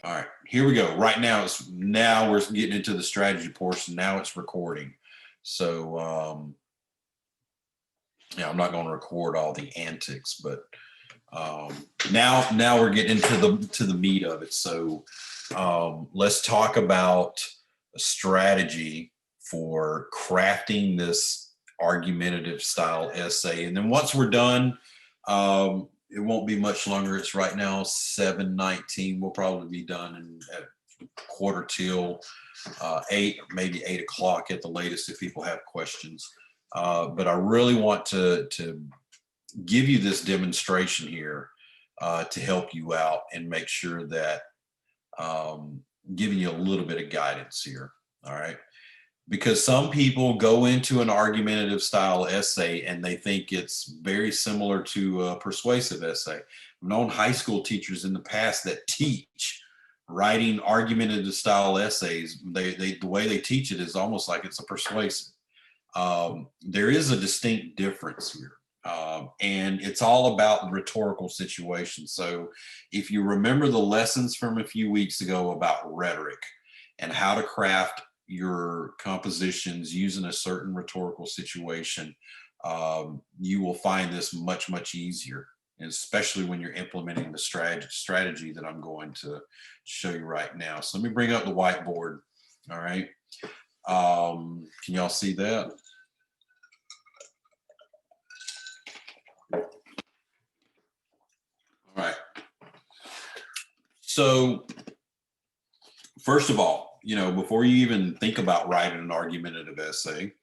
All right, here we go. Right now we're getting into the strategy portion. Now it's recording. So yeah, I'm not going to record all the antics, but now we're getting into the meat of it. So let's talk about a strategy for crafting this argumentative style essay. And then once we're done, it won't be much longer. It's right now 7:19. We'll probably be done at quarter till 8, maybe 8 o'clock at the latest if people have questions. But I really want to give you this demonstration here to help you out and make sure that giving you a little bit of guidance here. All right. Because some people go into an argumentative style essay and they think it's very similar to a persuasive essay. I've known high school teachers in the past that teach writing argumentative style essays. The way they teach it is almost like it's a persuasive. There is a distinct difference here. And it's all about the rhetorical situation. So if you remember the lessons from a few weeks ago about rhetoric and how to craft your compositions using a certain rhetorical situation, you will find this much, much easier, especially when you're implementing the strategy that I'm going to show you right now. So let me bring up the whiteboard. All right. Can y'all see that? All right. So first of all, before you even think about writing an argumentative essay,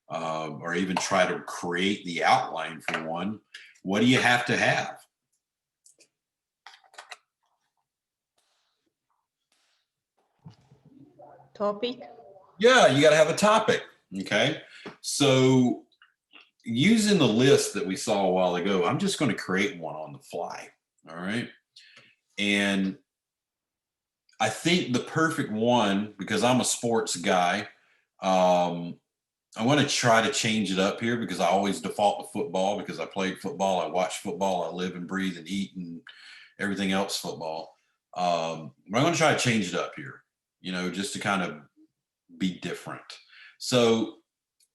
or even try to create the outline for one, what do you have to have? Topic. Yeah, you got to have a topic. Okay. So using the list that we saw a while ago, I'm just going to create one on the fly. All right. And I think the perfect one, because I'm a sports guy, I want to try to change it up here because I always default to football because I played football, I watch football, I live and breathe and eat and everything else football. But I'm going to try to change it up here, just to kind of be different. So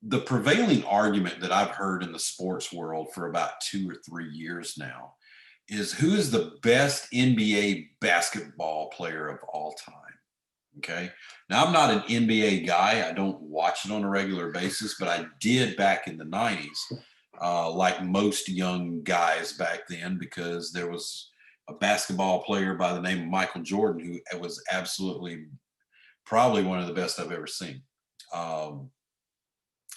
the prevailing argument that I've heard in the sports world for about 2 or 3 years now is who is the best NBA basketball player of all time. Okay. Now, I'm not an NBA guy. I don't watch it on a regular basis, but I did back in the 90s, like most young guys back then, because there was a basketball player by the name of Michael Jordan who was absolutely probably one of the best I've ever seen.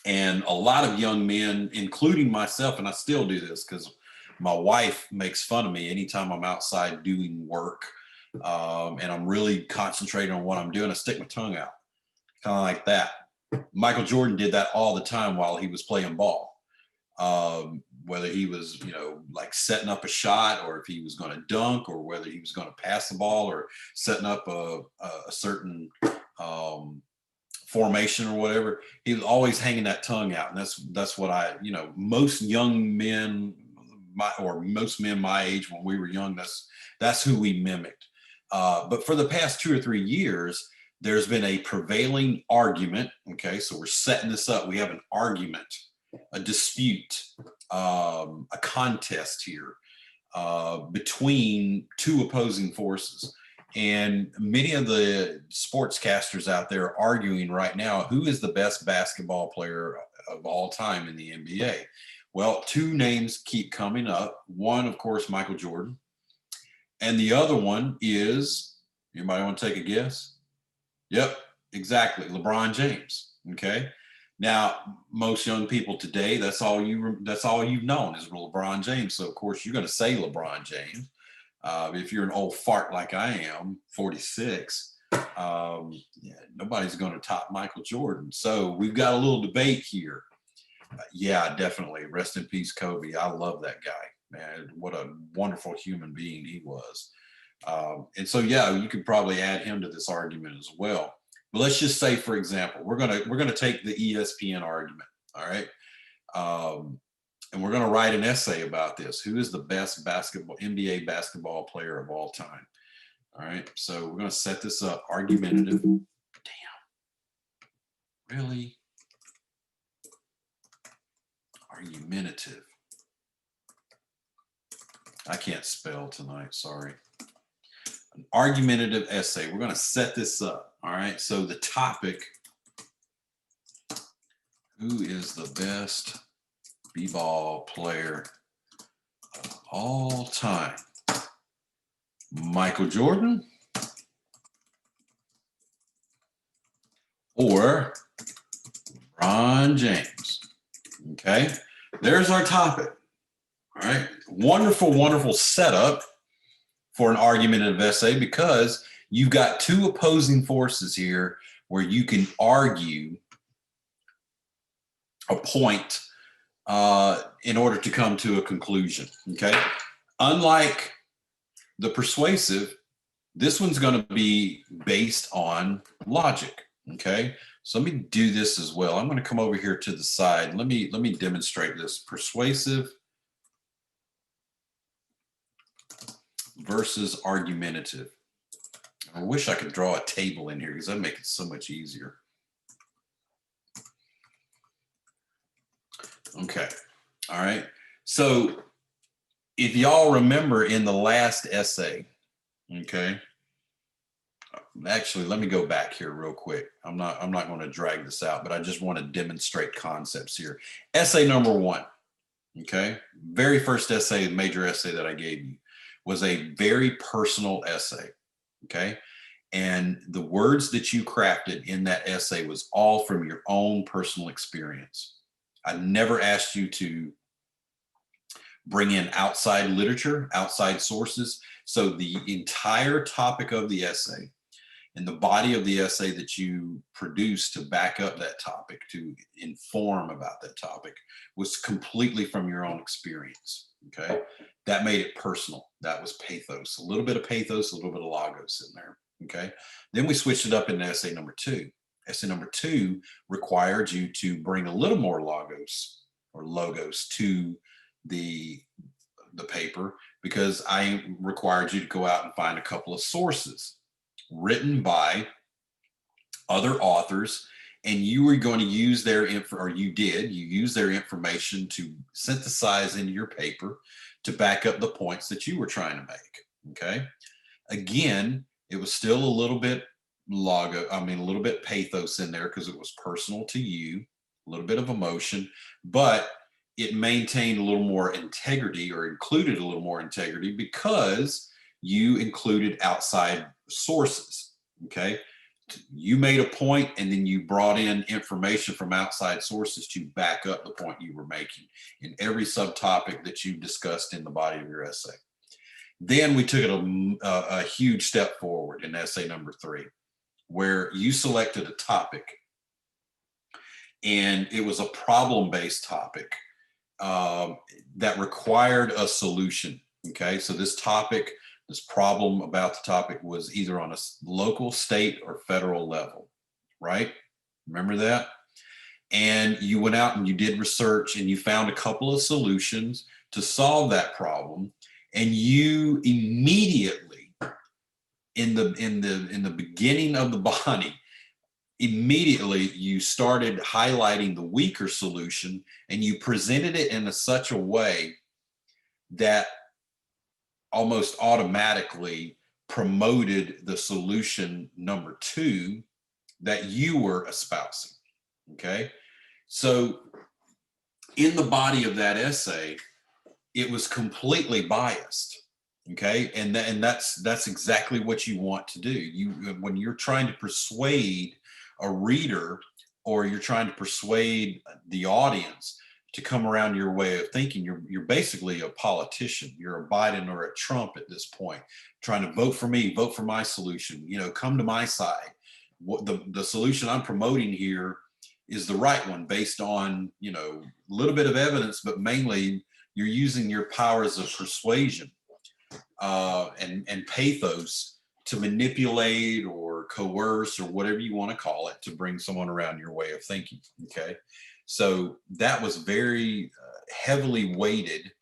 And a lot of young men, including myself, and I still do this because my wife makes fun of me anytime I'm outside doing work. And I'm really concentrating on what I'm doing. I stick my tongue out, kind of like that. Michael Jordan did that all the time while he was playing ball. Whether he was, like setting up a shot, or if he was going to dunk, or whether he was going to pass the ball, or setting up a certain formation or whatever, he was always hanging that tongue out. And that's what most young men, most men my age when we were young, that's who we mimicked. But for the past 2 or 3 years, there's been a prevailing argument. Okay, so we're setting this up. We have an argument, a dispute, a contest here between two opposing forces. And many of the sportscasters out there are arguing right now who is the best basketball player of all time in the NBA. Well, 2 names keep coming up. One, of course, Michael Jordan. And the other one is, anybody want to take a guess? Yep, exactly. LeBron James. Okay. Now, most young people today, that's all you've known is LeBron James. So of course you're going to say LeBron James. If you're an old fart like I am, 46, nobody's going to top Michael Jordan. So we've got a little debate here. Yeah, definitely. Rest in peace, Kobe. I love that guy. Man, what a wonderful human being he was. And so, yeah, you could probably add him to this argument as well. But let's just say, for example, we're gonna take the ESPN argument. All right. And we're going to write an essay about this. Who is the best NBA basketball player of all time? All right. So we're going to set this up. Argumentative. Damn. Really? Argumentative. I can't spell tonight. Sorry. An argumentative essay. We're going to set this up. All right. So the topic, who is the best b-ball player of all time? Michael Jordan or LeBron James? Okay. There's our topic. All right. Wonderful, wonderful setup for an argumentative essay because you've got two opposing forces here where you can argue a point in order to come to a conclusion. Okay. Unlike the persuasive, this one's going to be based on logic. Okay. So let me do this as well. I'm going to come over here to the side. Let me demonstrate this. Persuasive versus argumentative. I wish I could draw a table in here because that'd make it so much easier. Okay. All right. So if y'all remember in the last essay, okay, actually, let me go back here real quick. I'm not going to drag this out, but I just want to demonstrate concepts here. Essay number 1, okay, very first essay, major essay that I gave you was a very personal essay, okay? And the words that you crafted in that essay was all from your own personal experience. I never asked you to bring in outside literature, outside sources. So the entire topic of the essay and the body of the essay that you produced to back up that topic, to inform about that topic, was completely from your own experience. Okay. That made it personal. That was pathos, a little bit of pathos, a little bit of logos in there. Okay. Then we switched it up into essay number 2. Essay number 2 required you to bring a little more logos to the paper because I required you to go out and find a couple of sources written by other authors, and you were going to use their you use their information to synthesize into your paper to back up the points that you were trying to make. Okay. Again, it was still a little bit a little bit pathos in there because it was personal to you, a little bit of emotion, but it maintained a little more integrity, or included a little more integrity, because you included outside sources. Okay. You made a point and then you brought in information from outside sources to back up the point you were making in every subtopic that you discussed in the body of your essay. Then we took it a huge step forward in essay number 3, where you selected a topic, and it was a problem-based topic that required a solution. Okay, so this problem about the topic was either on a local, state, or federal level, right? Remember that? And you went out and you did research and you found a couple of solutions to solve that problem. And you immediately, in the beginning of the body, immediately you started highlighting the weaker solution, and you presented it in such a way that almost automatically promoted the solution number 2 that you were espousing. Okay. So in the body of that essay, it was completely biased. Okay. And that's exactly what you want to do. When you're trying to persuade a reader, or you're trying to persuade the audience to come around your way of thinking, you're basically a politician. You're a Biden or a Trump at this point, trying to vote for me, vote for my solution, come to my side. What the solution I'm promoting here is the right one based on, a little bit of evidence, but mainly you're using your powers of persuasion and pathos to manipulate or coerce or whatever you want to call it to bring someone around your way of thinking. Okay. So that was very heavily weighted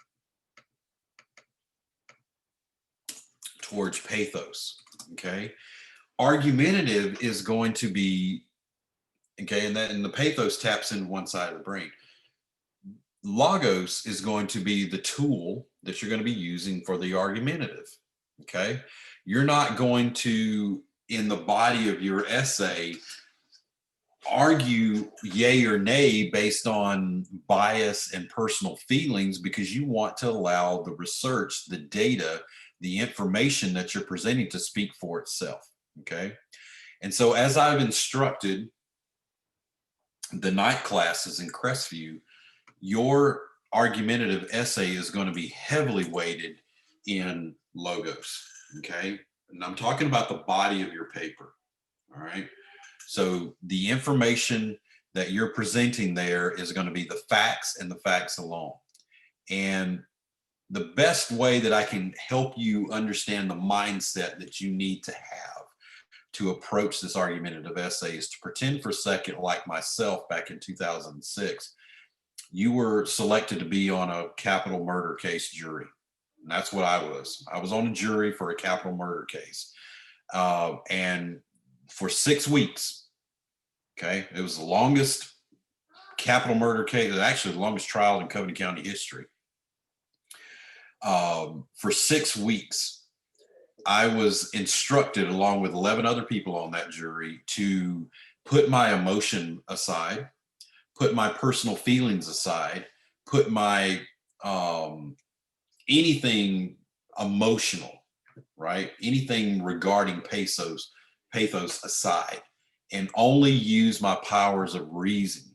towards pathos. Okay. Argumentative is going to be, okay, and the pathos taps into one side of the brain. Logos is going to be the tool that you're going to be using for the argumentative. Okay. You're not going to, in the body of your essay, argue yay or nay based on bias and personal feelings, because you want to allow the research, the data, the information that you're presenting to speak for itself. Okay. And so, as I've instructed the night classes in Crestview, your argumentative essay is going to be heavily weighted in logos. Okay. And I'm talking about the body of your paper. All right. So the information that you're presenting there is going to be the facts and the facts alone. And the best way that I can help you understand the mindset that you need to have to approach this argumentative essay is to pretend for a second, like myself back in 2006, you were selected to be on a capital murder case jury. And that's what I was. I was on a jury for a capital murder case. And for 6 weeks, okay, it was the longest capital murder case, actually the longest trial in Covington County history. For 6 weeks, I was instructed, along with 11 other people on that jury, to put my emotion aside, put my personal feelings aside, put my anything emotional, right? Anything regarding pathos aside, and only use my powers of reason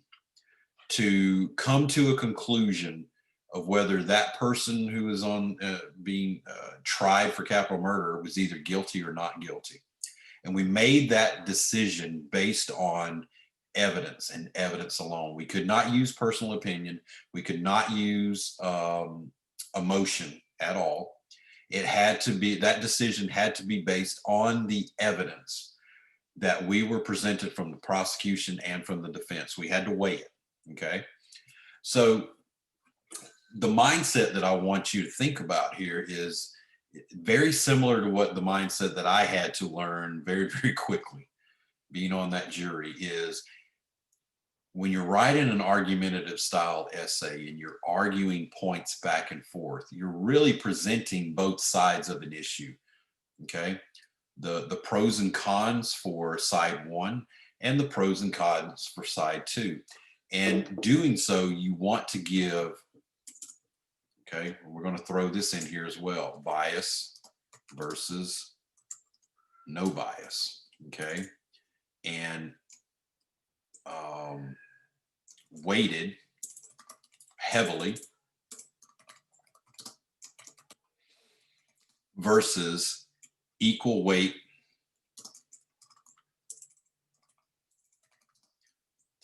to come to a conclusion of whether that person who is on being tried for capital murder was either guilty or not guilty. And we made that decision based on evidence and evidence alone. We could not use personal opinion. We could not use emotion at all. It had to be, that decision had to be based on the evidence that we were presented from the prosecution and from the defense. We had to weigh it. Okay. So the mindset that I want you to think about here is very similar to what the mindset that I had to learn very, very quickly being on that jury is, when you're writing an argumentative style essay and you're arguing points back and forth, you're really presenting both sides of an issue. Okay. The pros and cons for side one and the pros and cons for side two. And doing so, you want to give, okay, we're going to throw this in here as well, bias versus no bias. Okay. And weighted heavily versus equal weight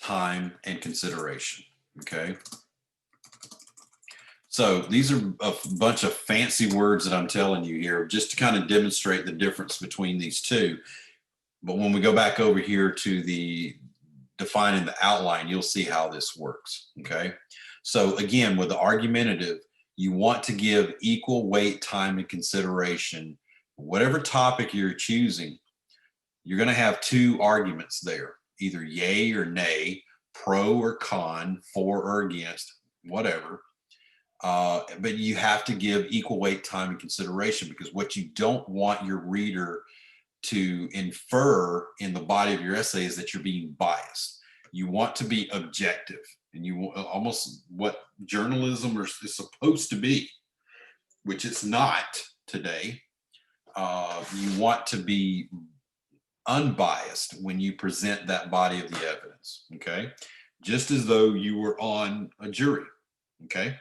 time and consideration. Okay. So these are a bunch of fancy words that I'm telling you here just to kind of demonstrate the difference between these two. But when we go back over here to the defining the outline, you'll see how this works. Okay. So again, with the argumentative, you want to give equal weight, time, and consideration. Whatever topic you're choosing, you're going to have two arguments there, either yay or nay, pro or con, for or against, whatever. But you have to give equal weight, time, and consideration, because what you don't want your reader to infer in the body of your essay is that you're being biased. You want to be objective, and you want almost what journalism is supposed to be, which it's not today. You want to be unbiased when you present that body of the evidence. Okay. Just as though you were on a jury. Okay.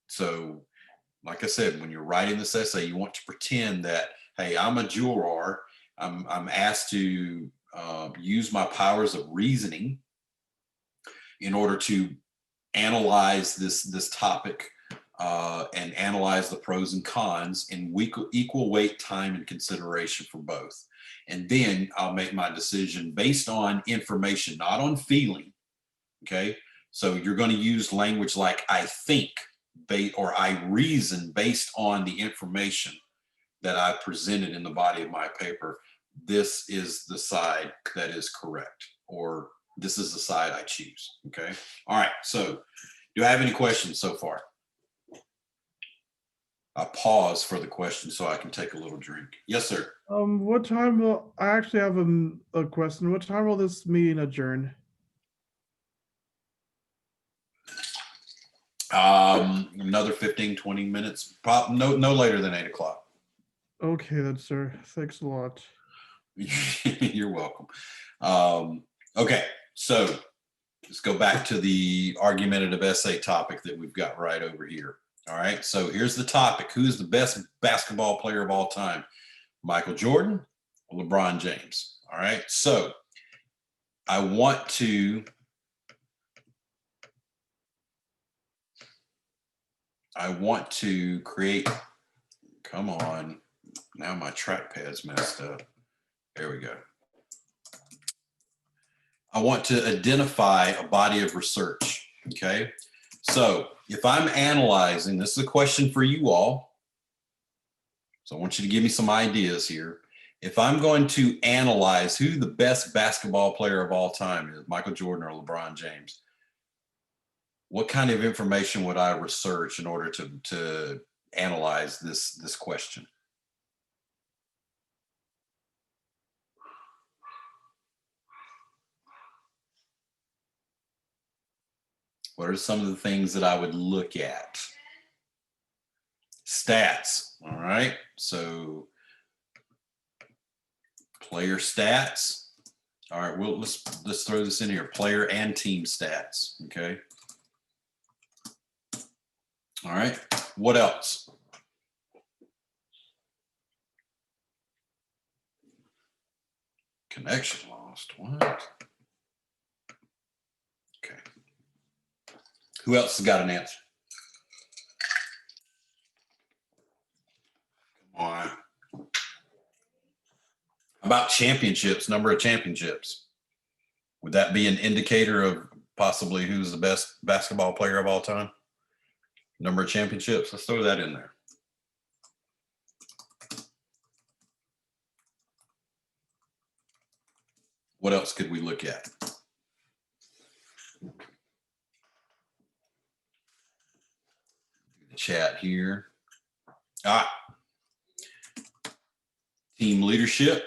So, like I said, when you're writing this essay, you want to pretend that, hey, I'm a juror. I'm asked to use my powers of reasoning in order to analyze this topic and analyze the pros and cons in equal weight, time, and consideration for both. And then I'll make my decision based on information, not on feeling. Okay. So you're going to use language like I think, or I reason based on the information that I presented in the body of my paper. This is the side that is correct, or this is the side I choose. Okay. All right. So do I have any questions so far? I'll pause for the question so I can take a little drink. Yes, sir. What time will I actually have a question? What time will this meeting adjourn? Another 15, 20 minutes. No later than 8 o'clock. Okay, then, sir. Thanks a lot. You're welcome. Okay, so let's go back to the argumentative essay topic that we've got right over here. All right, so here's the topic. Who is the best basketball player of all time? Michael Jordan or LeBron James? All right, so I want to create, come on, now my trackpad's messed up. There we go. I want to identify a body of research, okay? So if I'm analyzing, this is a question for you all. So I want you to give me some ideas here. If I'm going to analyze who the best basketball player of all time is, Michael Jordan or LeBron James, what kind of information would I research in order to analyze this question? What are some of the things that I would look at? Stats, all right? So player stats. All right, well, let's throw this in here. Player and team stats, okay? All right, what else? Connection lost, what? Okay. Who else has got an answer? Come on. About championships, number of championships. Would that be an indicator of possibly who's the best basketball player of all time? Number of championships, let's throw that in there. What else could we look at? The chat here. Team leadership.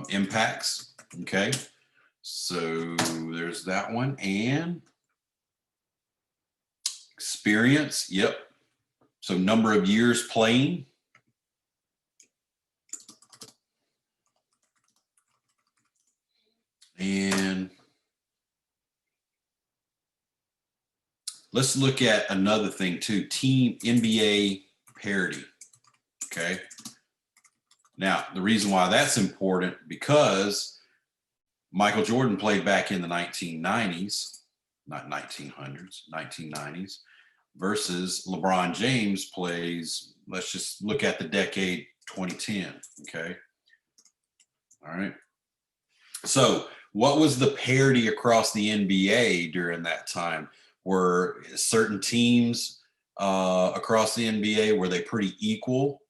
Impacts. Okay. So there's that one. And experience. Yep. So number of years playing. And let's look at another thing too, team NBA parity. Okay. Now, the reason why that's important, because Michael Jordan played back in the 1990s, not 1900s, 1990s, versus LeBron James plays, let's just look at the decade 2010. Okay. All right. So what was the parity across the NBA during that time? Were certain teams across the NBA, were they pretty equal,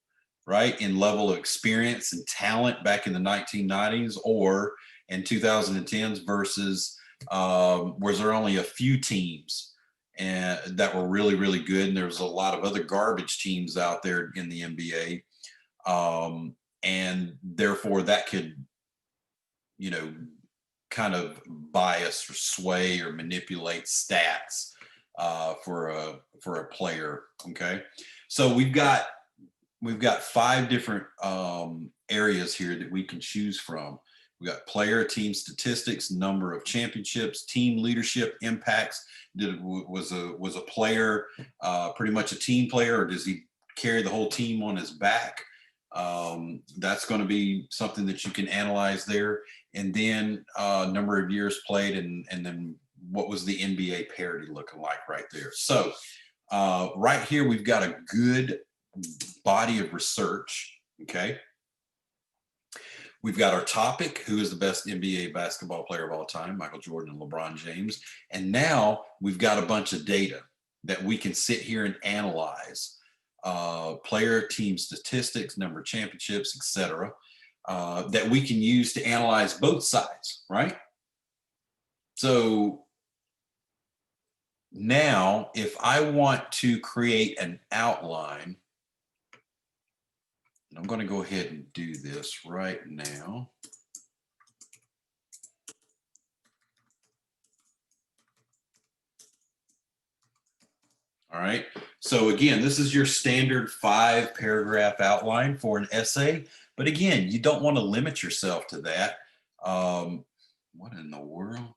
right, in level of experience and talent back in the 1990s or in 2010s versus was there only a few teams and that were really, really good, and there was a lot of other garbage teams out there in the NBA, and therefore that could, you know, kind of bias or sway or manipulate stats for a player. Okay, so we've got 5 different areas here that we can choose from. We got player, team statistics, number of championships, team leadership, impacts. Was a player pretty much a team player, or does he carry the whole team on his back? That's going to be something that you can analyze there. And then number of years played, and then what was the NBA parity looking like right there. So right here, we've got a good body of research. Okay. We've got our topic, who is the best NBA basketball player of all time, Michael Jordan and LeBron James. And now we've got a bunch of data that we can sit here and analyze, player, team statistics, number of championships, etc., that we can use to analyze both sides, right? So now, if I want to create an outline, and I'm going to go ahead and do this right now. All right. So again, this is your standard 5-paragraph outline for an essay. But again, you don't want to limit yourself to that. What in the world?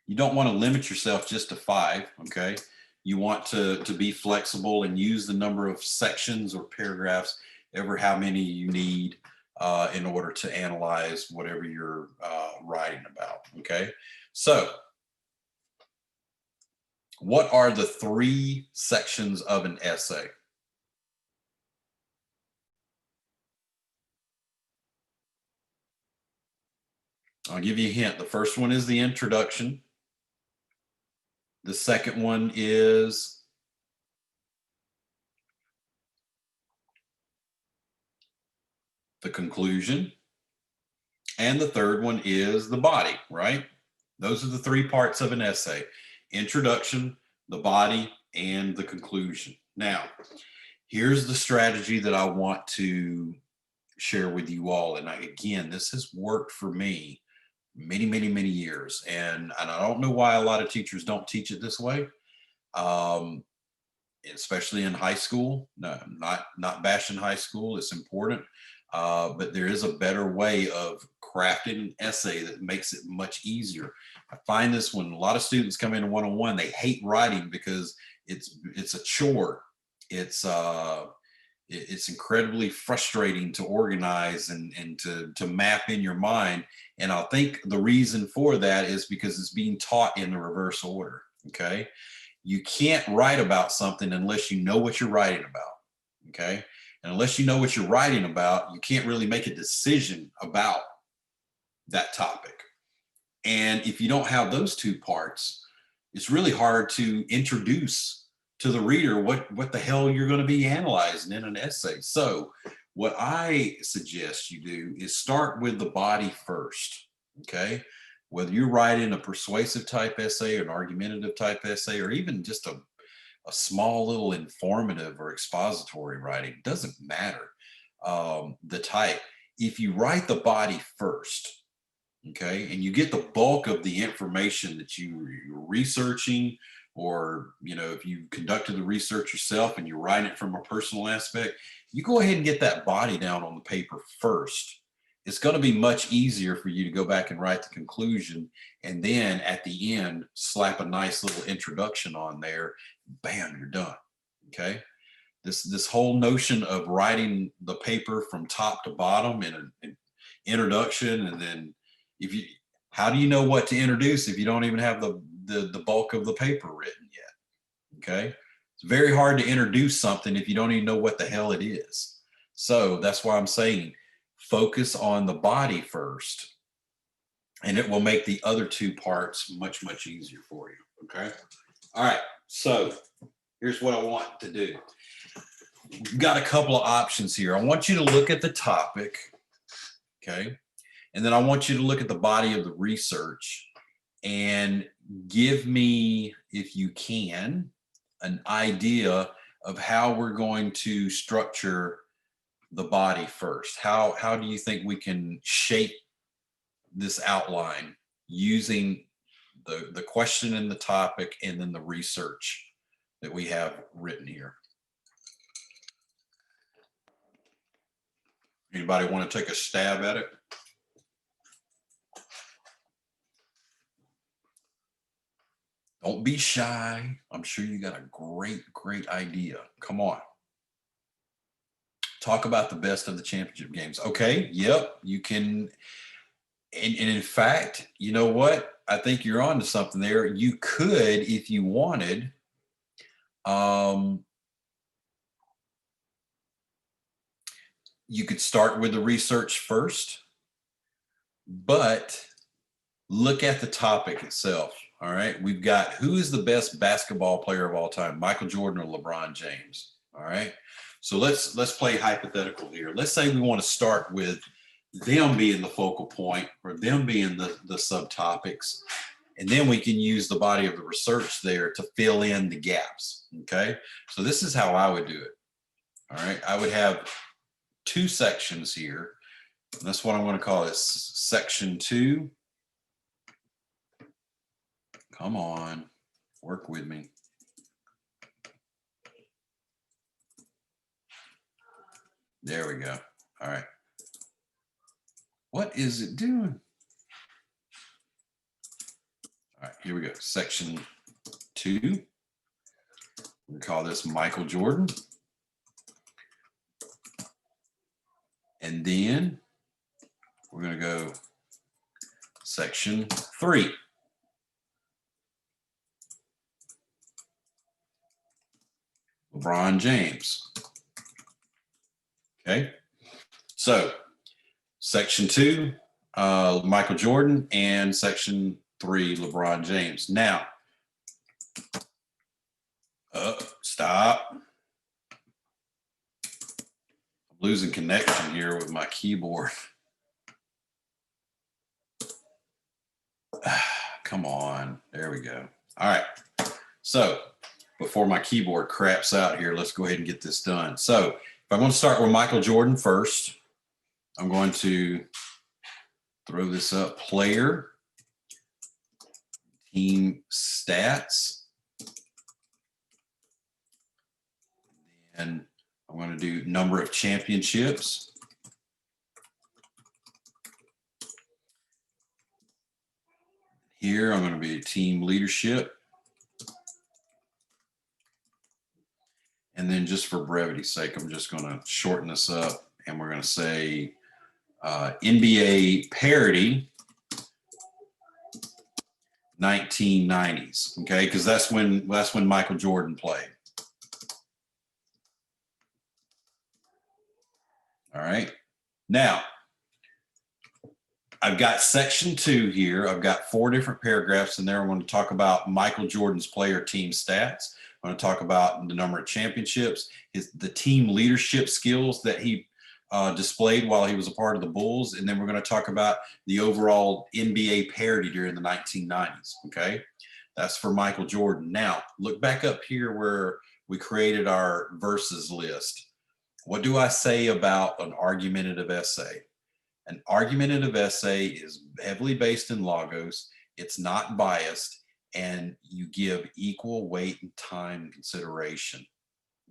You don't want to limit yourself just to 5, okay? You want to be flexible and use the number of sections or paragraphs, ever how many you need in order to analyze whatever you're writing about, okay? So what are the 3 sections of an essay? I'll give you a hint. The first one is the introduction. The second one is the conclusion. And the third one is the body, right? Those are the 3 parts of an essay: introduction, the body, and the conclusion. Now, here's the strategy that I want to share with you all. And again, this has worked for me many, many, many years. And I don't know why a lot of teachers don't teach it this way, especially in high school. No, not bashing high school. It's important. But there is a better way of crafting an essay that makes it much easier. I find this when a lot of students come in 101, they hate writing because it's a chore. It's incredibly frustrating to organize and to map in your mind. And I think the reason for that is because it's being taught in the reverse order. Okay. You can't write about something unless you know what you're writing about. Okay. And unless you know what you're writing about, you can't really make a decision about that topic. And if you don't have those 2 parts, it's really hard to introduce to the reader what the hell you're going to be analyzing in an essay. So what I suggest you do is start with the body first, okay? Whether you're writing a persuasive type essay, an argumentative type essay, or even just a small little informative or expository writing, doesn't matter the type. If you write the body first, okay, and you get the bulk of the information that you're researching, or if you conducted the research yourself and you're writing it from a personal aspect, you go ahead and get that body down on the paper first. It's going to be much easier for you to go back and write the conclusion, and then at the end slap a nice little introduction on there. Bam, you're done. Okay. This whole notion of writing the paper from top to bottom in an introduction, and then how do you know what to introduce if you don't even have the bulk of the paper written yet? Okay. It's very hard to introduce something if you don't even know what the hell it is. So that's why I'm saying focus on the body first, and it will make the other 2 parts much, much easier for you. Okay. All right. So here's what I want to do. We've got a couple of options here. I want you to look at the topic. Okay. And then I want you to look at the body of the research and give me, if you can, an idea of how we're going to structure the body first. How do you think we can shape this outline using the question and the topic, and then the research that we have written here? Anybody want to take a stab at it? Don't be shy. I'm sure you got a great idea. Come on. Talk about the best of the championship games. Okay. Yep. You can. And in fact, you know what? I think you're on to something there. You could, if you wanted, you could start with the research first, but look at the topic itself. All right. We've got who is the best basketball player of all time, Michael Jordan or LeBron James. All right. So let's play hypothetical here. Let's say we want to start with them being the focal point or them being the subtopics. And then we can use the body of the research there to fill in the gaps. Okay. So this is how I would do it. All right. I would have two sections here. And that's what I'm going to call it, section 2. Come on, work with me. There we go. All right. What is it doing? All right, here we go. Section 2. We call this Michael Jordan. And then we're going to go section 3. LeBron James. Okay. So section 2, Michael Jordan, and section 3, LeBron James. Now, stop. I'm losing connection here with my keyboard. Come on. There we go. All right. So before my keyboard craps out here, let's go ahead and get this done. So if I'm going to start with Michael Jordan first, I'm going to throw this up, player, team stats, and I'm going to do number of championships. Here, I'm going to be team leadership. And then just for brevity's sake, I'm just going to shorten this up, and we're going to say NBA parity 1990s, okay? Because that's when Michael Jordan played. All right. Now, I've got section 2 here. I've got 4 different paragraphs in there. I'm going to talk about Michael Jordan's player team stats. I'm going to talk about the number of championships, the team leadership skills that he displayed while he was a part of the Bulls. And then we're going to talk about the overall NBA parity during the 1990s. Okay. That's for Michael Jordan. Now, look back up here where we created our verses list. What do I say about an argumentative essay? An argumentative essay is heavily based in logos. It's not biased, and you give equal weight and time and consideration.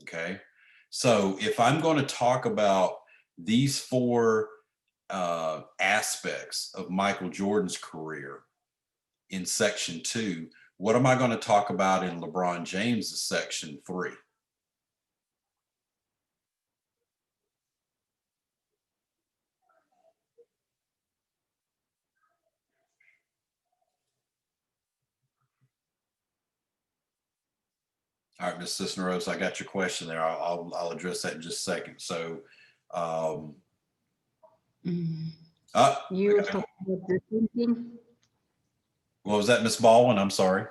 Okay. So if I'm going to talk about these 4 aspects of Michael Jordan's career in section 2, what am I going to talk about in LeBron James's section 3? All right, Ms. Cisneros, I got your question there. I'll address that in just a second. So, You were talking about the same thing. what was that, Ms. Baldwin? I'm sorry.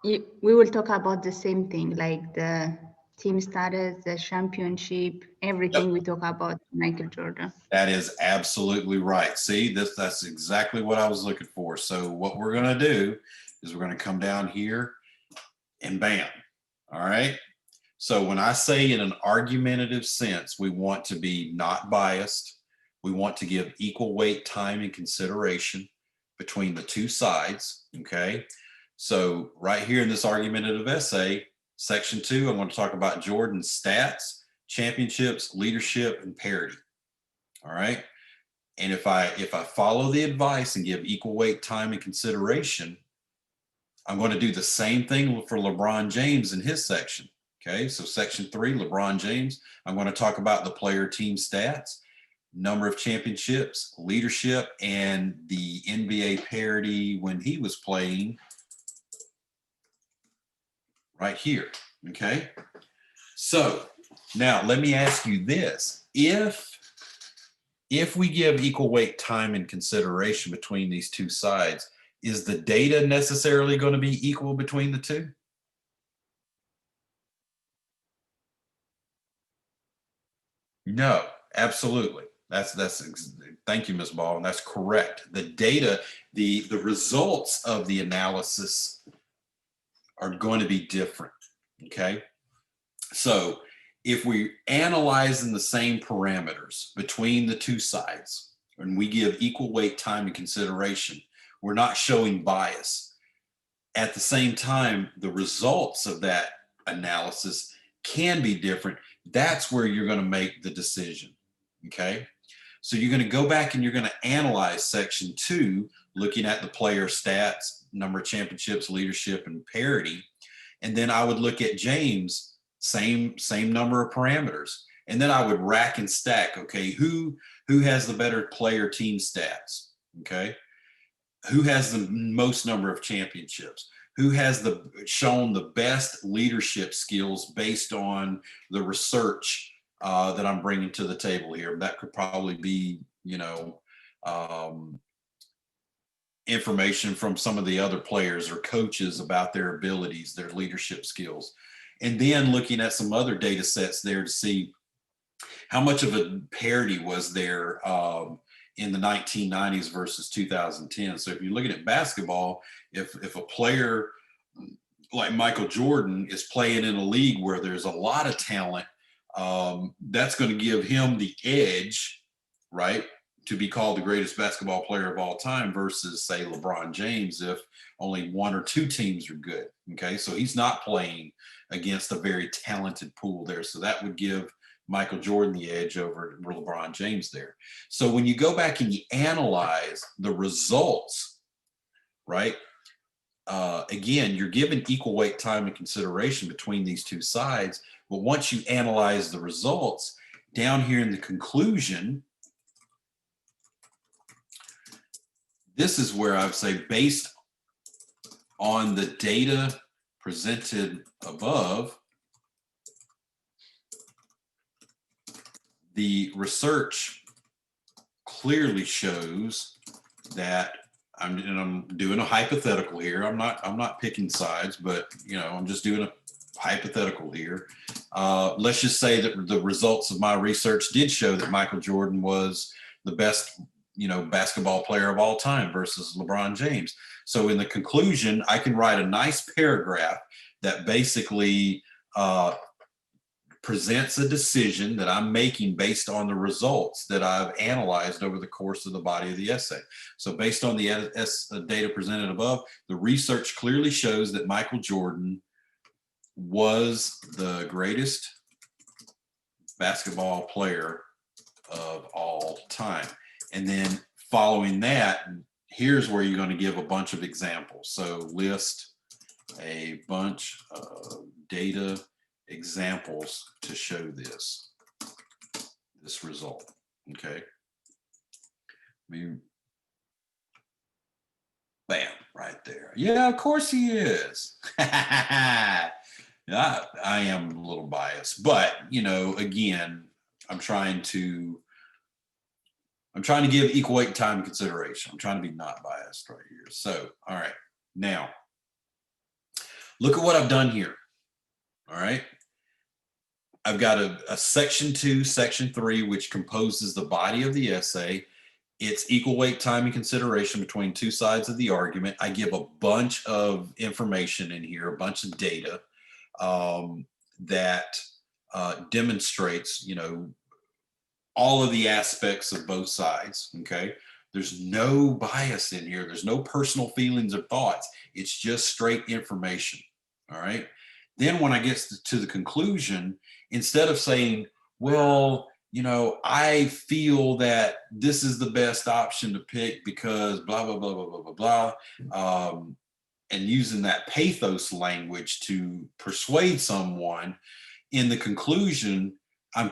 We will talk about the same thing, like the team status, the championship, everything. Yep. We talk about Michael Jordan. That is absolutely right. See, that's exactly what I was looking for. So what we're going to do is we're going to come down here and bam. All right. So when I say in an argumentative sense, we want to be not biased. We want to give equal weight, time, and consideration between the two sides. Okay. So right here in this argumentative essay, section 2, I'm going to talk about Jordan's stats, championships, leadership, and parity. All right. And if I follow the advice and give equal weight, time, and consideration, I'm going to do the same thing for LeBron James in his section. Okay, so section 3, LeBron James, I'm going to talk about the player team stats, number of championships, leadership, and the NBA parity when he was playing right here. Okay, so now let me ask you this. If if we give equal weight, time, and consideration between these two sides, is the data necessarily going to be equal between the two? No, absolutely. Thank you, Ms. Ball, and that's correct. The data, the results of the analysis are going to be different. Okay. So if we analyze in the same parameters between the two sides and we give equal weight, time, and consideration, we're not showing bias. At the same time, the results of that analysis can be different. That's where you're going to make the decision. Okay. So you're going to go back and you're going to analyze section 2, looking at the player stats, number of championships, leadership, and parity. And then I would look at James, same number of parameters. And then I would rack and stack. Okay, who has the better player team stats? Okay, who has the most number of championships? Who has shown the best leadership skills based on the research that I'm bringing to the table here? That could probably be, information from some of the other players or coaches about their abilities, their leadership skills. And then looking at some other data sets there to see how much of a parity was there in the 1990s versus 2010. So if you're looking at basketball, if a player like Michael Jordan is playing in a league where there's a lot of talent, that's going to give him the edge, right, to be called the greatest basketball player of all time versus, say, LeBron James, if only one or two teams are good. Okay, so he's not playing against a very talented pool there. So that would give Michael Jordan the edge over LeBron James there. So when you go back and you analyze the results, right, again, you're given equal weight, time, and consideration between these two sides. But once you analyze the results, down here in the conclusion, this is where I would say, based on the data presented above, the research clearly shows that I'm doing a hypothetical here. I'm not picking sides, but I'm just doing a hypothetical here. Let's just say that the results of my research did show that Michael Jordan was the best basketball player of all time versus LeBron James. So in the conclusion, I can write a nice paragraph that basically presents a decision that I'm making based on the results that I've analyzed over the course of the body of the essay. So based on the data presented above, the research clearly shows that Michael Jordan was the greatest basketball player of all time. And then following that, here's where you're going to give a bunch of examples. So list a bunch of data examples to show this result. Okay. Bam, right there. Yeah, of course he is. I am a little biased, but again, I'm trying to give equal weight, time, and consideration. I'm trying to be not biased right here. So, all right, now look at what I've done here. All right, I've got a section 2, section 3, which composes the body of the essay. It's equal weight, time, and consideration between two sides of the argument. I give a bunch of information in here, a bunch of data that demonstrates, all of the aspects of both sides. Okay. There's no bias in here. There's no personal feelings or thoughts. It's just straight information. All right. Then when I get to the conclusion, instead of saying, well, I feel that this is the best option to pick because blah, blah, blah, blah, blah, blah, blah, and using that pathos language to persuade someone, in the conclusion, I'm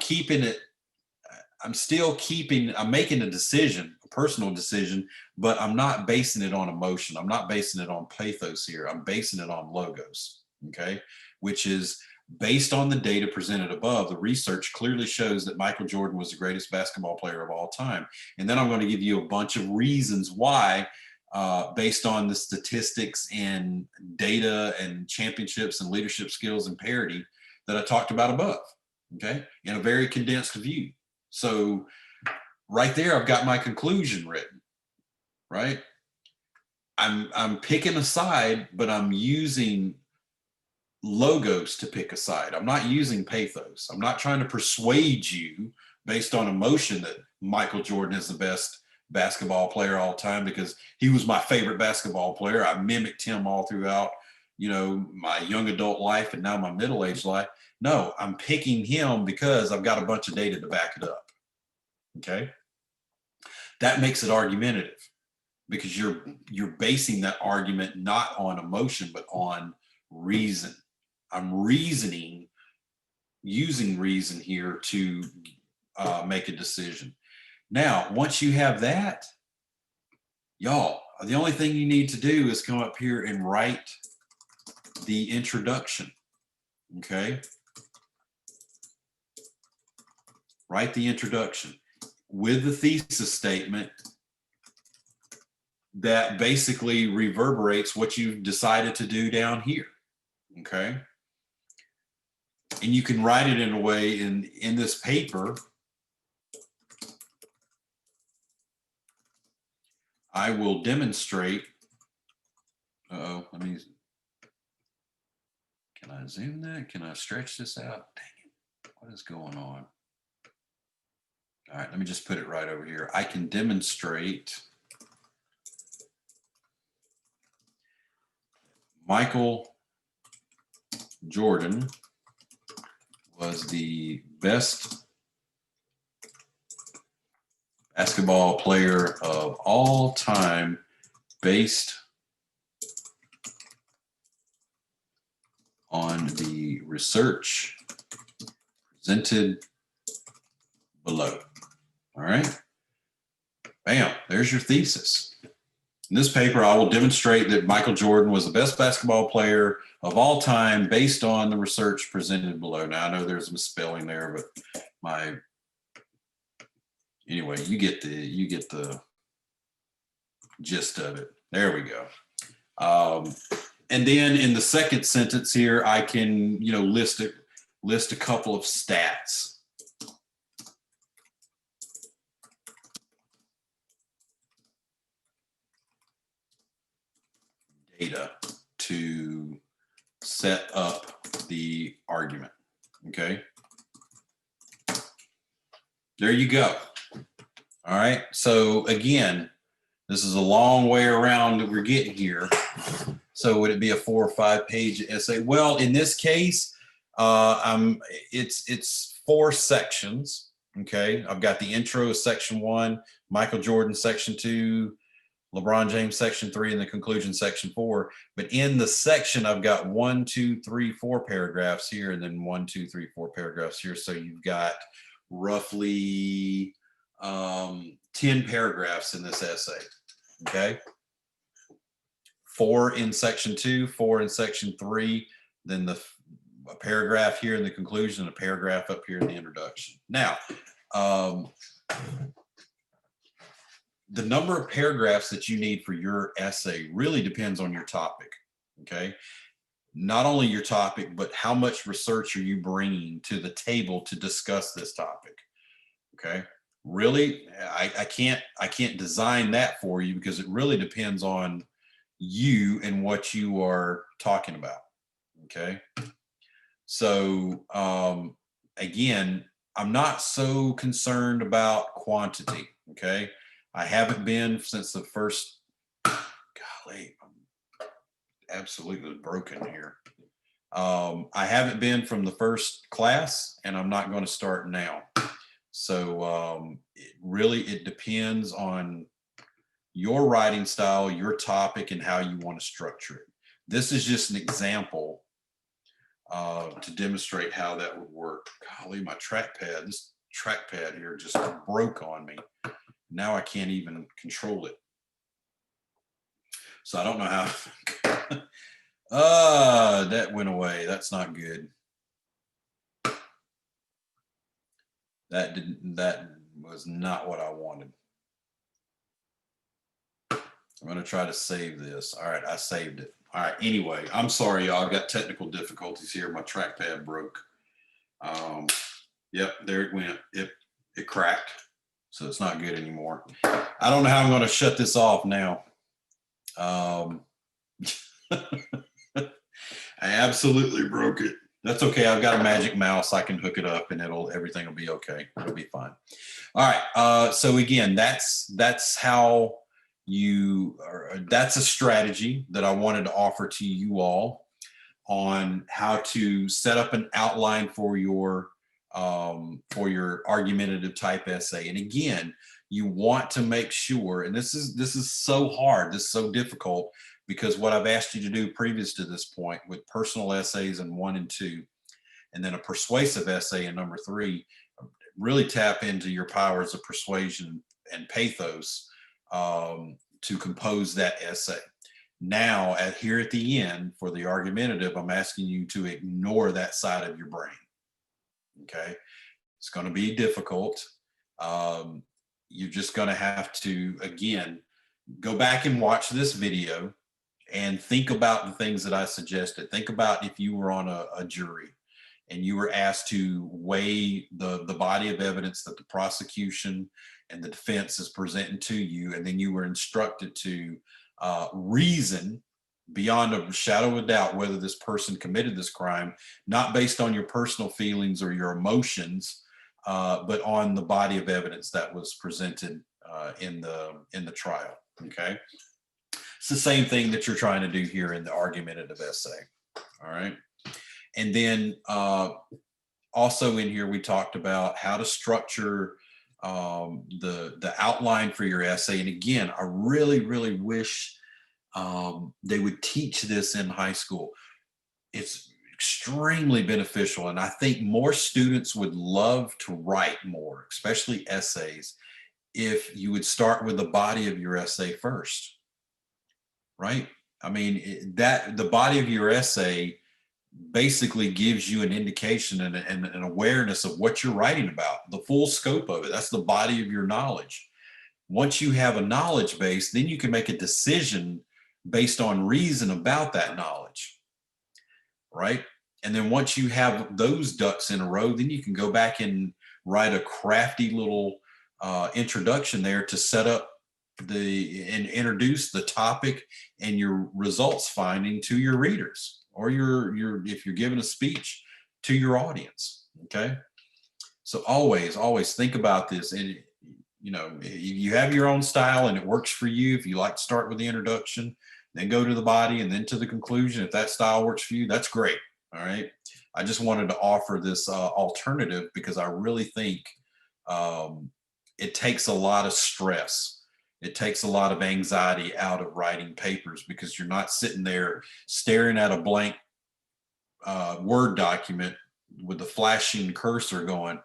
making a decision, a personal decision, but I'm not basing it on emotion. I'm not basing it on pathos here. I'm basing it on logos. Okay. Which is Based on the data presented above, the research clearly shows that Michael Jordan was the greatest basketball player of all time. And then I'm going to give you a bunch of reasons why, based on the statistics and data and championships and leadership skills and parity that I talked about above, okay, in a very condensed view. So right there, I've got my conclusion written, right? I'm picking a side, but I'm using logos to pick a side. I'm not using pathos. I'm not trying to persuade you based on emotion that Michael Jordan is the best basketball player all time because he was my favorite basketball player. I mimicked him all throughout, you know, my young adult life and now my middle-aged life. No, I'm picking him because I've got a bunch of data to back it up. Okay? That makes it argumentative because you're basing that argument not on emotion but on reason. I'm reasoning, using reason here to make a decision. Now, once you have that, y'all, the only thing you need to do is come up here and write the introduction, okay? Write the introduction with the thesis statement that basically reverberates what you've decided to do down here, okay? And you can write it in a way in this paper. I will demonstrate. Can I zoom that? Can I stretch this out? Dang it. What is going on? All right, let me just put it right over here. I can demonstrate Michael Jordan was the best basketball player of all time based on the research presented below. All right. Bam, there's your thesis. In this paper, I will demonstrate that Michael Jordan was the best basketball player of all time based on the research presented below. Now, I know there's a misspelling there, but anyway, you get the gist of it. There we go. And then in the second sentence here, I can, list a couple of stats. Data to set up the argument. Okay. There you go. All right. So again, this is a long way around that we're getting here. So would it be a 4 or 5 page essay? Well, in this case, it's 4 sections. Okay. I've got the intro, section 1, Michael Jordan, section 2, LeBron James, section 3, and the conclusion, section 4. But in the section, I've got 1, 2, 3, 4 paragraphs here, and then 1, 2, 3, 4 paragraphs here. So you've got roughly 10 paragraphs in this essay. Okay. 4 in section 2, 4 in section 3, then a paragraph here in the conclusion, and a paragraph up here in the introduction. Now, the number of paragraphs that you need for your essay really depends on your topic, okay? Not only your topic, but how much research are you bringing to the table to discuss this topic, okay? Really, I can't design that for you because it really depends on you and what you are talking about, okay? So, again, I'm not so concerned about quantity, okay? I haven't been since the first, golly, I'm absolutely broken here. I haven't been from the first class, and I'm not going to start now. So it depends on your writing style, your topic, and how you want to structure it. This is just an example to demonstrate how that would work. Golly, this trackpad here just broke on me. Now I can't even control it. So I don't know how. That went away. That's not good. That was not what I wanted. I'm going to try to save this. All right, I saved it. All right, anyway, I'm sorry, y'all. I've got technical difficulties here. My trackpad broke. Yep, there it went. It cracked, so it's not good anymore. I don't know how I'm going to shut this off now. I absolutely broke it. That's okay. I've got a magic mouse. I can hook it up, and everything will be okay. It'll be fine. All right. So again, that's how that's a strategy that I wanted to offer to you all on how to set up an outline for your argumentative type essay. And again, you want to make sure, and this is so hard, this is so difficult, because what I've asked you to do previous to this point with personal essays in 1 and 2, and then a persuasive essay in number 3, really tap into your powers of persuasion and pathos to compose that essay. Now, here at the end for the argumentative, I'm asking you to ignore that side of your brain. Okay, it's going to be difficult. You're just going to have to, again, go back and watch this video and think about the things that I suggested. Think about if you were on a jury and you were asked to weigh the body of evidence that the prosecution and the defense is presenting to you, and then you were instructed to reason beyond a shadow of a doubt whether this person committed this crime, not based on your personal feelings or your emotions, but on the body of evidence that was presented in the trial. Okay, it's the same thing that you're trying to do here in the argumentative essay. All right, and then also in here we talked about how to structure the outline for your essay. And again, I really wish they would teach this in high school. It's extremely beneficial, and I think more students would love to write more, especially essays, if you would start with the body of your essay first, right? I mean, the body of your essay basically gives you an indication and an awareness of what you're writing about, the full scope of it. That's the body of your knowledge. Once you have a knowledge base, then you can make a decision based on reason about that knowledge, right? And then once you have those ducks in a row, then you can go back and write a crafty little introduction there to set up and introduce the topic and your results finding to your readers, or if you're giving a speech, to your audience. Okay, so always think about this. And you have your own style and it works for you. If you like to start with the introduction, then go to the body and then to the conclusion, if that style works for you, that's great. All right, I just wanted to offer this alternative because I really think it takes a lot of stress. It takes a lot of anxiety out of writing papers, because you're not sitting there staring at a blank Word document with the flashing cursor going,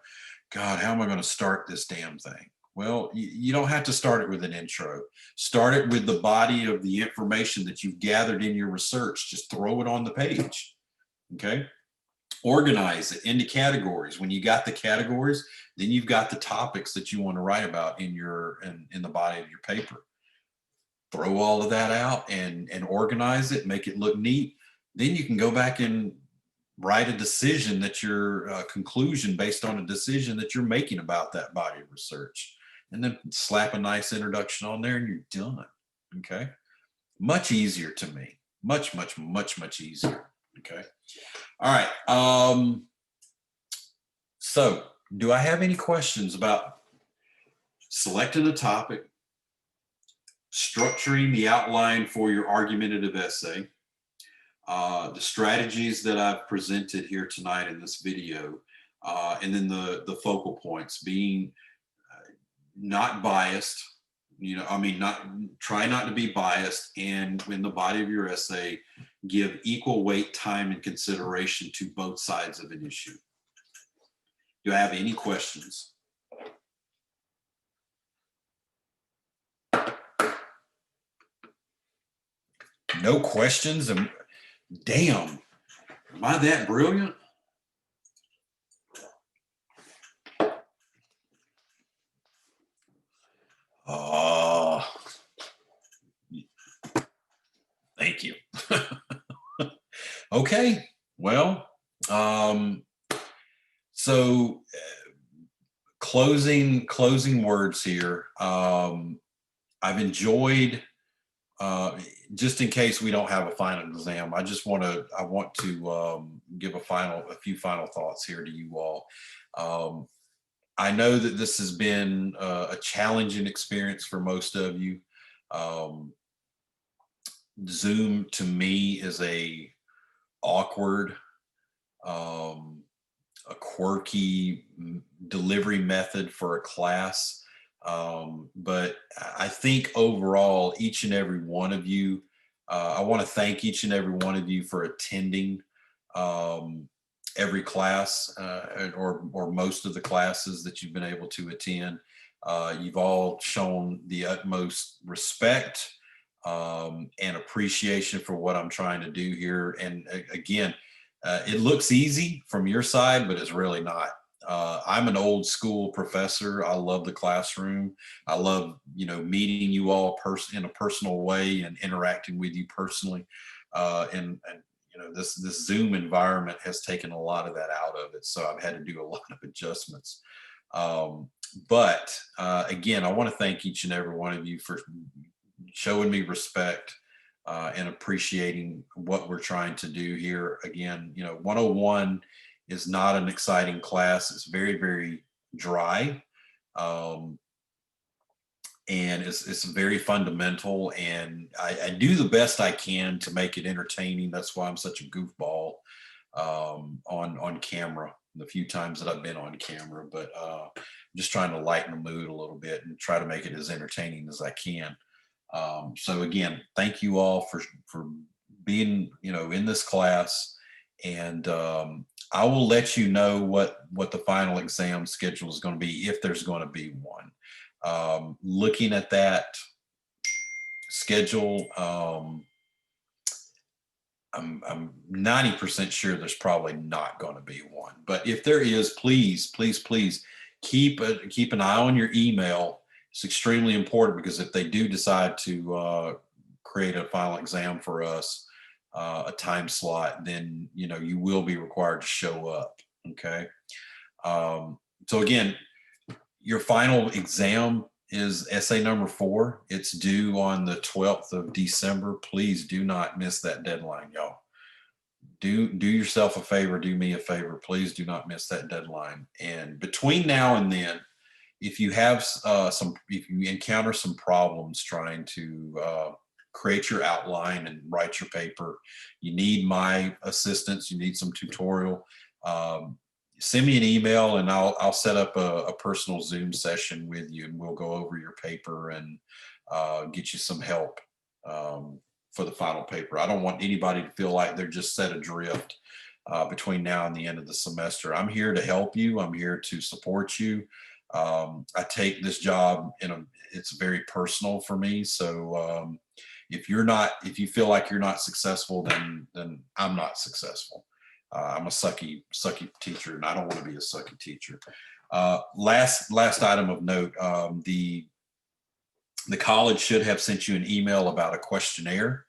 God, how am I going to start this damn thing? Well, you don't have to start it with an intro. Start it with the body of the information that you've gathered in your research. Just throw it on the page. Okay. Organize it into categories. When you got the categories, then you've got the topics that you want to write about in the body of your paper. Throw all of that out and organize it, make it look neat. Then you can go back and write a decision that your conclusion based on a decision that you're making about that body of research, and then slap a nice introduction on there and you're done. Okay. Much easier to me. Much easier. Okay. All right. So do I have any questions about selecting a topic, structuring the outline for your argumentative essay, the strategies that I've presented here tonight in this video, and then the focal points being not biased, try not to be biased, and in the body of your essay, give equal weight, time, and consideration to both sides of an issue. Do I have any questions? No questions? Damn, am I that brilliant? Thank you. Okay. Well, so closing words here. I've enjoyed, just in case we don't have a final exam, I want to give a few final thoughts here to you all. I know that this has been a challenging experience for most of you. Um, Zoom to me is awkward, um, a quirky delivery method for a class. But I think overall, each and every one of you, I want to thank each and every one of you for attending every class, or most of the classes that you've been able to attend. You've all shown the utmost respect and appreciation for what I'm trying to do here. And again, it looks easy from your side, but it's really not. I'm an old school professor. I love the classroom. I love, meeting you all in a personal way and interacting with you personally. And this Zoom environment has taken a lot of that out of it. So I've had to do a lot of adjustments. But again, I want to thank each and every one of you for showing me respect and appreciating what we're trying to do here. Again, 101 is not an exciting class. It's very, very dry. And it's very fundamental, and I do the best I can to make it entertaining. That's why I'm such a goofball on camera the few times that I've been on camera, but just trying to lighten the mood a little bit and try to make it as entertaining as I can. So again, thank you all for being, in this class, and I will let you know what the final exam schedule is going to be, if there's going to be one. Looking at that schedule, I'm 90% sure there's probably not going to be one. But if there is, please, please, please keep an eye on your email. It's extremely important, because if they do decide to create a final exam for us, a time slot, then you will be required to show up. Okay. So again, your final exam is essay number 4. It's due on the 12th of December. Please do not miss that deadline, y'all. Do yourself a favor, do me a favor. Please do not miss that deadline. And between now and then, if you have if you encounter some problems trying to create your outline and write your paper, you need my assistance, you need some tutorial, send me an email, and I'll set up a personal Zoom session with you, and we'll go over your paper and get you some help for the final paper. I don't want anybody to feel like they're just set adrift between now and the end of the semester. I'm here to help you. I'm here to support you. I take this job it's very personal for me. So if you feel like you're not successful, then I'm not successful. I'm a sucky teacher, and I don't want to be a sucky teacher. Last item of note, the college should have sent you an email about a questionnaire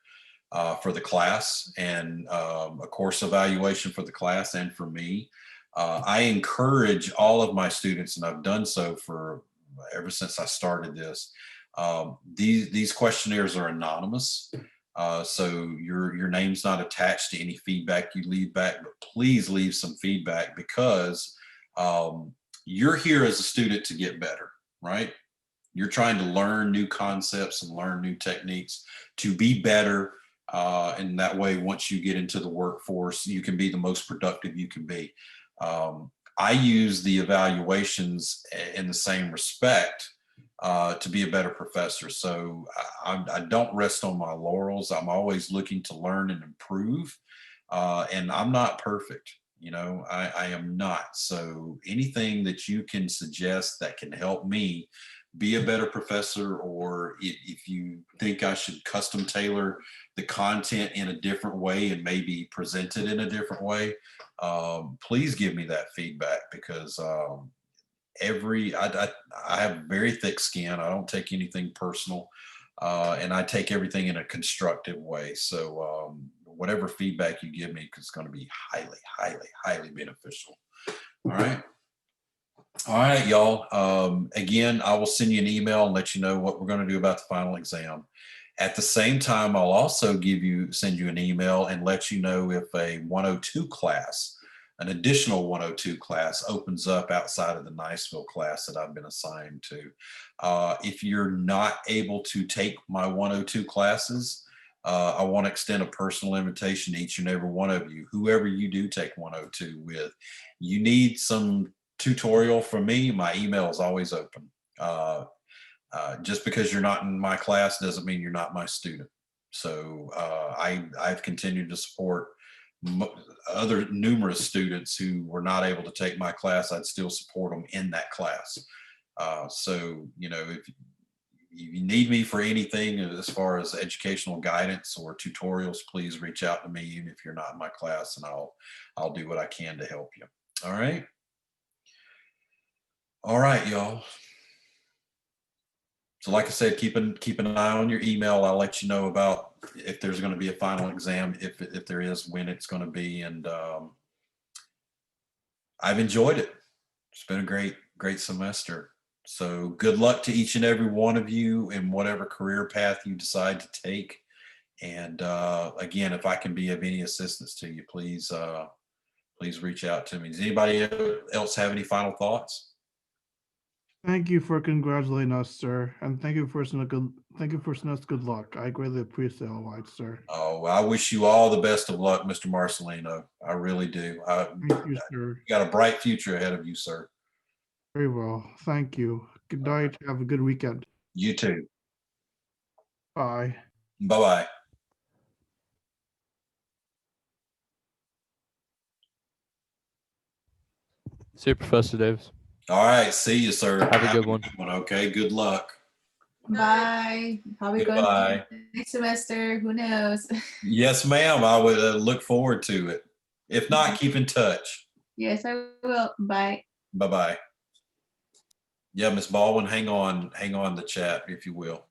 for the class, and a course evaluation for the class and for me. I encourage all of my students, and I've done so for ever since I started this. These questionnaires are anonymous. So your name's not attached to any feedback you leave back, but please leave some feedback, because you're here as a student to get better, right? You're trying to learn new concepts and learn new techniques to be better. And that way, once you get into the workforce, you can be the most productive you can be. I use the evaluations in the same respect to be a better professor. So I don't rest on my laurels. I'm always looking to learn and improve. And I'm not perfect. I am not. So anything that you can suggest that can help me be a better professor, or if you think I should custom tailor the content in a different way and maybe present it in a different way, please give me that feedback, because I have very thick skin. I don't take anything personal. And I take everything in a constructive way. So whatever feedback you give me is going to be highly, highly, highly beneficial. All right. All right, y'all. Again, I will send you an email and let you know what we're going to do about the final exam. At the same time, I'll also send you an email and let you know if a 102 class, an additional 102 class opens up outside of the Niceville class that I've been assigned to. If you're not able to take my 102 classes, I want to extend a personal invitation to each and every one of you, whoever you do take 102 with. You need some tutorial from me, my email is always open. Just because you're not in my class doesn't mean you're not my student. So I've continued to support other numerous students who were not able to take my class. I'd still support them in that class. So, you know, if you need me for anything as far as educational guidance or tutorials, please reach out to me even if you're not in my class, and I'll do what I can to help you. All right. All right, y'all. So like I said, keep an eye on your email. I'll let you know about if there's going to be a final exam, if there is, when it's going to be. And I've enjoyed it. It's been a great semester. So good luck to each and every one of you in whatever career path you decide to take. And again, if I can be of any assistance to you, please reach out to me. Does anybody else have any final thoughts? Thank you for congratulating us, sir, and thank you for wishing us good luck. I greatly appreciate all that, sir. Oh, I wish you all the best of luck, Mr. Marcelino. I really do. Thank you, sir. You got a bright future ahead of you, sir. Very well. Thank you. Good night. Have a good weekend. You too. Bye. Bye-bye. See you, Professor Davis. All right. See you, sir. Have a good one. Okay. Good luck. Bye. Probably going Goodbye. to next semester. Who knows? Yes, ma'am. I would look forward to it. If not, keep in touch. Yes, I will. Bye. Bye-bye. Yeah, Miss Baldwin, hang on the chat, if you will.